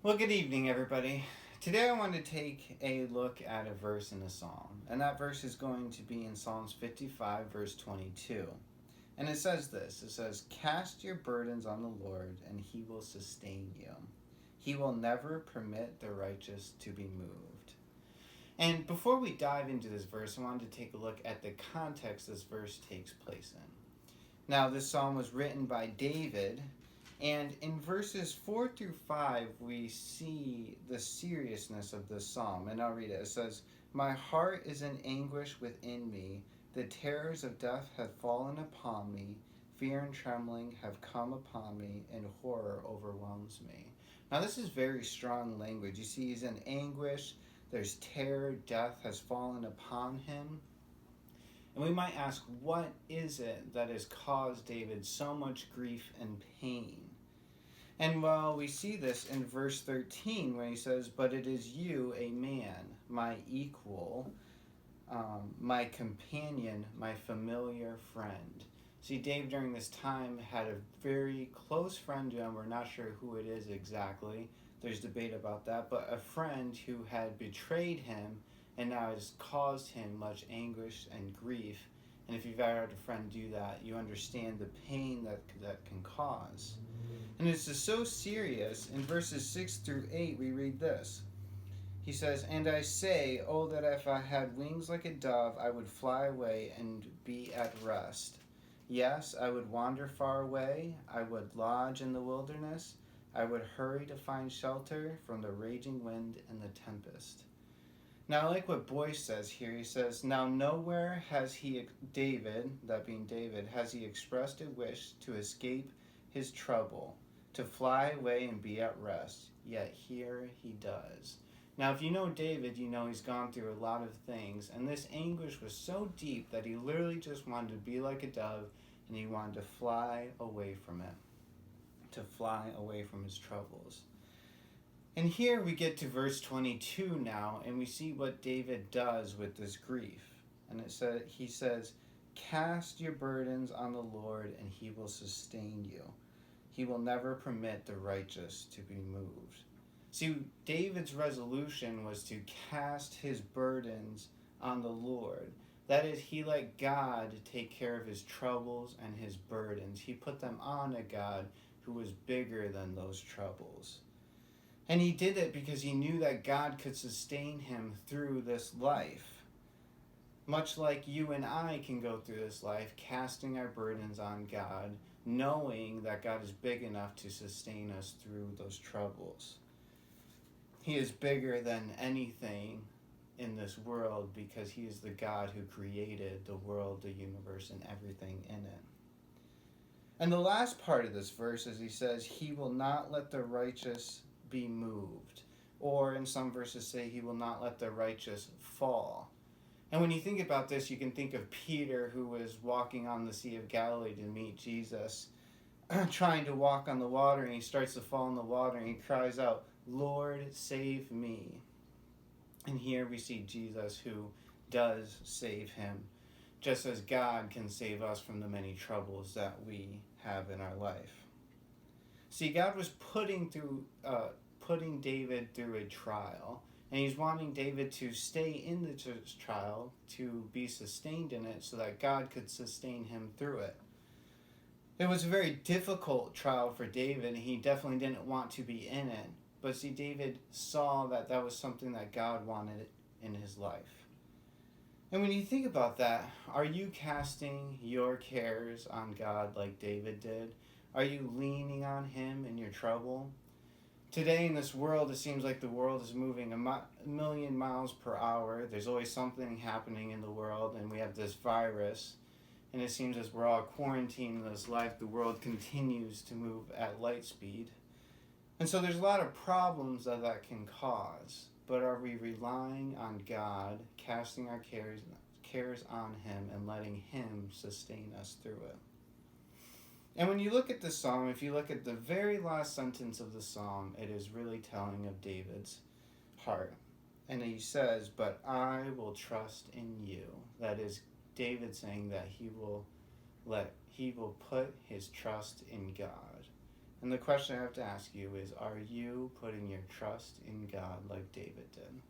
Well, good evening, everybody. Today I want to take a look at a verse in a psalm, and that verse is going to be in Psalms 55, verse 22. And it says this, it says, "Cast your burdens on the Lord, and he will sustain you. He will never permit the righteous to be moved." And before we dive into this verse, I wanted to take a look at the context this verse takes place in. Now, this psalm was written by David, and in verses 4 through 5, we see the seriousness of this psalm. And I'll read it. It says, "My heart is in anguish within me. The terrors of death have fallen upon me. Fear and trembling have come upon me, and horror overwhelms me." Now, this is very strong language. You see, he's in anguish. There's terror. Death has fallen upon him. And we might ask, what is it that has caused David so much grief and pain? And well, we see this in verse 13 where he says, "But it is you, a man, my equal, my companion, my familiar friend." See, Dave during this time had a very close friend to him. We're not sure who it is exactly. There's debate about that. But a friend who had betrayed him and now has caused him much anguish and grief. And if you've ever had a friend do that, you understand the pain that can cause. And it's just so serious. In verses 6 through 8, we read this. He says, "And I say, oh, that if I had wings like a dove, I would fly away and be at rest. Yes, I would wander far away. I would lodge in the wilderness. I would hurry to find shelter from the raging wind and the tempest." Now, I like what Boyce says here. He says, "Now nowhere has David, that being David, has he expressed a wish to escape his trouble, to fly away and be at rest, yet here he does." Now, if you know David, you know he's gone through a lot of things, and this anguish was so deep that he literally just wanted to be like a dove, and he wanted to fly away from it, to fly away from his troubles. And here we get to verse 22 now, and we see what David does with this grief. And he says, "Cast your burdens on the Lord, and he will sustain you. He will never permit the righteous to be moved." See, David's resolution was to cast his burdens on the Lord. That is, he let God take care of his troubles and his burdens. He put them on a God who was bigger than those troubles. And he did it because he knew that God could sustain him through this life. Much like you and I can go through this life, casting our burdens on God, knowing that God is big enough to sustain us through those troubles. He is bigger than anything in this world because he is the God who created the world, the universe, and everything in it. And the last part of this verse is he says, "He will not let the righteous be moved." Or in some verses say, "He will not let the righteous fall." And when you think about this, you can think of Peter, who was walking on the Sea of Galilee to meet Jesus, trying to walk on the water, and he starts to fall in the water, and he cries out, "Lord, save me." And here we see Jesus, who does save him, just as God can save us from the many troubles that we have in our life. See, God was putting David through a trial, and he's wanting David to stay in the trial, to be sustained in it, so that God could sustain him through it. It was a very difficult trial for David, and he definitely didn't want to be in it. But see, David saw that that was something that God wanted in his life. And when you think about that, are you casting your cares on God like David did? Are you leaning on him in your trouble? Today in this world, it seems like the world is moving a million miles per hour. There's always something happening in the world, and we have this virus. And it seems as we're all quarantined in this life, the world continues to move at light speed. And so there's a lot of problems that can cause. But are we relying on God, casting our cares on him, and letting him sustain us through it? And when you look at the psalm, if you look at the very last sentence of the psalm, it is really telling of David's heart. And he says, "But I will trust in you." That is David saying that he will put his trust in God. And the question I have to ask you is, are you putting your trust in God like David did?